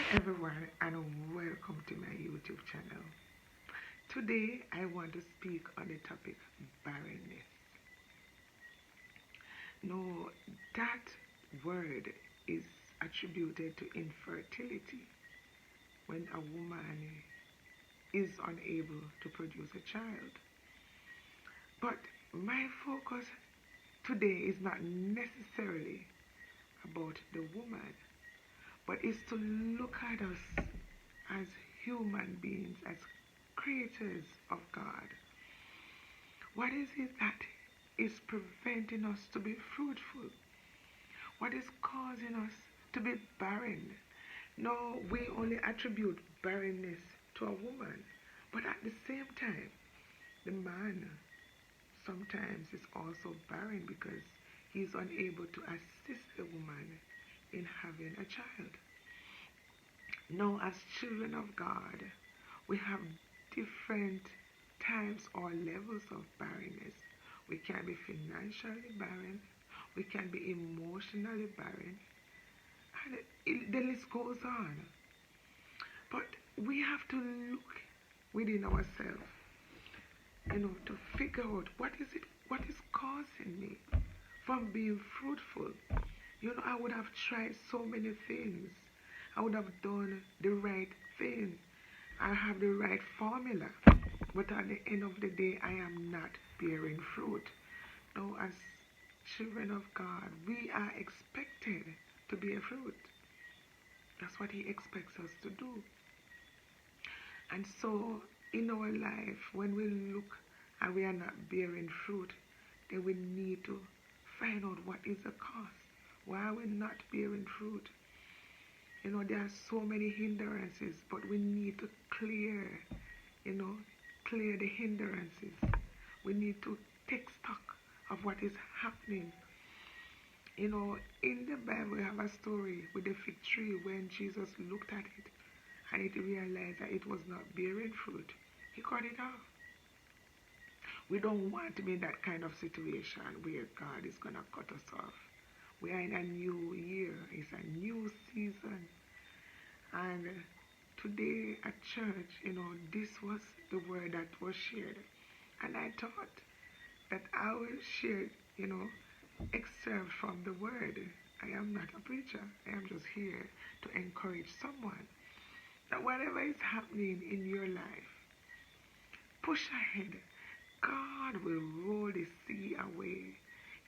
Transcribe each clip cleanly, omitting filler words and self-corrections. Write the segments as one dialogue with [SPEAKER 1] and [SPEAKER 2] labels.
[SPEAKER 1] Hi everyone and welcome to my YouTube channel. Today I want to speak on the topic barrenness. Now that word is attributed to infertility when a woman is unable to produce a child. But my focus today is not necessarily about the woman, but is to look at us as human beings, as creatures of God. What is it that is preventing us to be fruitful? What is causing us to be barren? No, we only attribute barrenness to a woman, but at the same time, the man sometimes is also barren because he's unable to assist the woman in having a child. Now, as children of God, we have different types or levels of barrenness. We can be financially barren, we can be emotionally barren, and the list goes on. But we have to look within ourselves, to figure out what is causing me from being fruitful. I would have tried so many things. I would have done the right thing. I have the right formula. But at the end of the day, I am not bearing fruit. Now, as children of God, we are expected to bear fruit. That's what He expects us to do. And so, in our life, when we look and we are not bearing fruit, then we need to find out what is the cause. Why are we not bearing fruit? There are so many hindrances, but we need to clear the hindrances. We need to take stock of what is happening. In the Bible, we have a story with the fig tree when Jesus looked at it and it realized that it was not bearing fruit. He cut it off. We don't want to be in that kind of situation where God is going to cut us off. We are in a new year. It's a new season. And today at church, this was the word that was shared. And I thought that I will share, excerpt from the word. I am not a preacher. I am just here to encourage someone that whatever is happening in your life, push ahead. God will roll the sea away.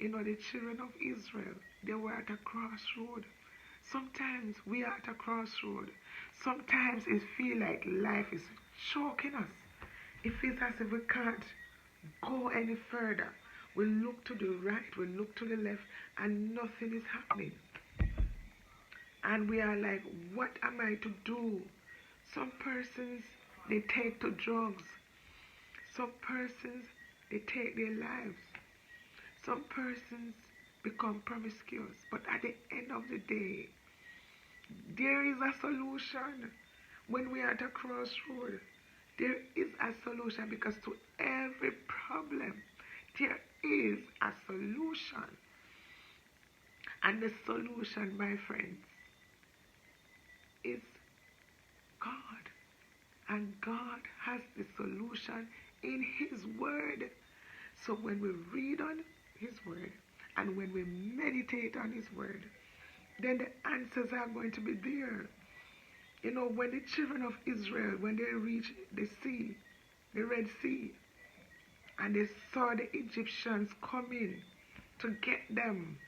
[SPEAKER 1] The children of Israel, they were at a crossroad. Sometimes we are at a crossroad. Sometimes it feels like life is choking us. It feels as if we can't go any further. We look to the right, we look to the left, and nothing is happening. And we are like, what am I to do? Some persons, they take to drugs. Some persons, they take their lives. Some persons become promiscuous. But at the end of the day, there is a solution. When we are at a crossroad, there is a solution, because to every problem, there is a solution. And the solution, my friends, is God. And God has the solution in His Word. So when we read on His Word and when we meditate on His Word, then the answers are going to be there. When the children of Israel, when they reached the sea, the Red Sea, and they saw the Egyptians coming to get them,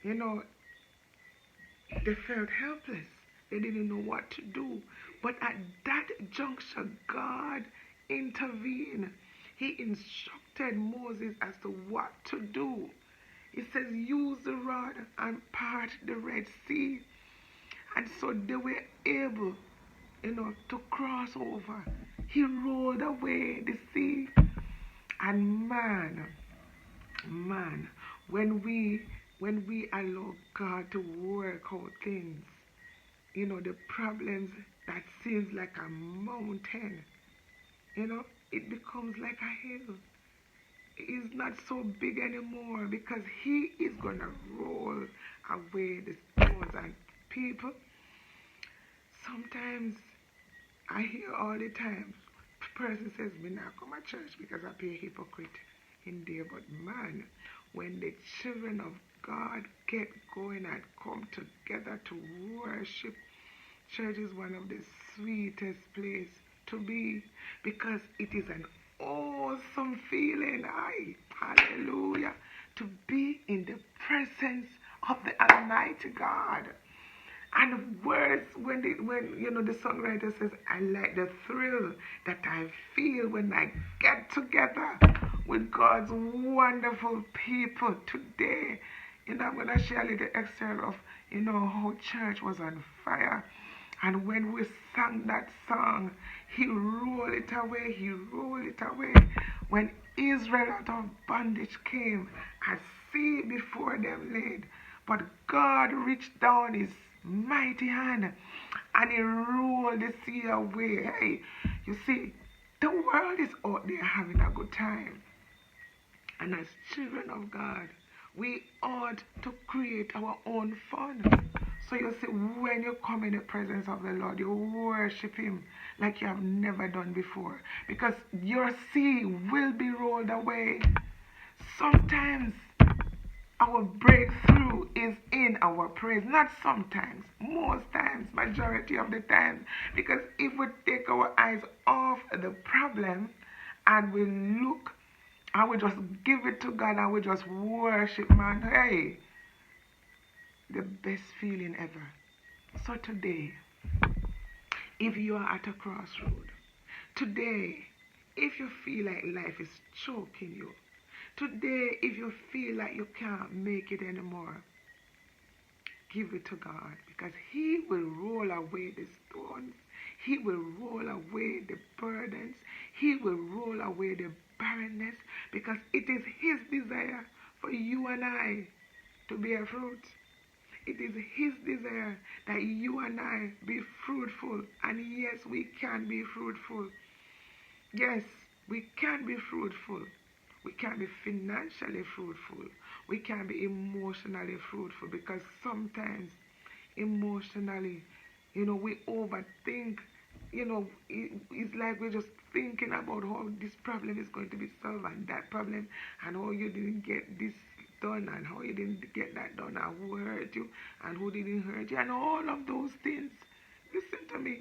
[SPEAKER 1] they felt helpless. They didn't know what to do. But at that juncture, God intervened. He instructed Moses as to what to do. He says, use the rod and part the Red Sea. And so they were able, to cross over. He rolled away the sea. And man, when we allow God to work out things, the problems that seems like a mountain, it becomes like a hill. It's not so big anymore, because He is going to roll away the stones. And people, Sometimes I hear all the time, person says, me not come to church because I be a hypocrite in there. But man, when the children of God get going and come together to worship, church is one of the sweetest place to be because it is an awesome feeling. Aye, hallelujah. To be in the presence of the Almighty God. And the words, when the songwriter says, I like the thrill that I feel when I get together with God's wonderful people today. I'm going to share a little excerpt of, how church was on fire. And when we sang that song, he rolled it away, he rolled it away. When Israel out of bondage came, a sea before them laid. But God reached down his mighty hand and he rolled the sea away. Hey, you see, the world is out there having a good time. And as children of God, we ought to create our own fun. So you see, when you come in the presence of the Lord, you worship him like you have never done before. Because your sea will be rolled away. Sometimes our breakthrough is in our praise. Not sometimes, most times, majority of the time. Because if we take our eyes off the problem and we look and we just give it to God and we just worship, man, hey, the best feeling ever. So today, if you are at a crossroad, today, if you feel like life is choking you, today, if you feel like you can't make it anymore, give it to God because he will roll away the stones. He will roll away the burdens. He will roll away the barrenness because it is his desire for you and I to bear fruit. It is his desire that you and I be fruitful. And yes, we can be fruitful. Yes, we can be fruitful. We can be financially fruitful. We can be emotionally fruitful because sometimes emotionally, we overthink. It's like we're just thinking about how this problem is going to be solved and that problem and how you didn't get this done and how you didn't get that done and who hurt you and who didn't hurt you and all of those things. Listen to me.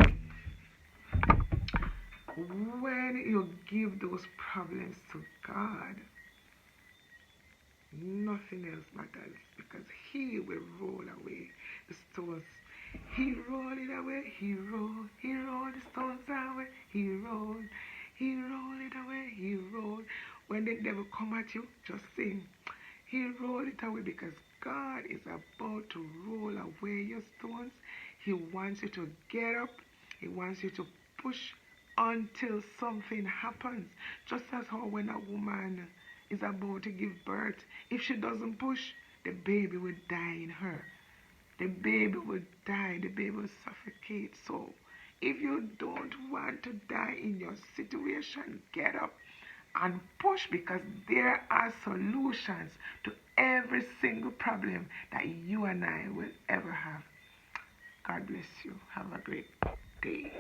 [SPEAKER 1] When you give those problems to God, nothing else matters because he will roll away the stones. He rolled it away, he rolled the stones away, he rolled it away, he rolled. When the devil come at you, just sing. He rolled it away because God is about to roll away your stones. He wants you to get up. He wants you to push until something happens. Just as how when a woman is about to give birth, if she doesn't push, the baby will die in her. The baby will die, the baby will suffocate. So, if you don't want to die in your situation, get up and push because there are solutions to every single problem that you and I will ever have. God bless you. Have a great day.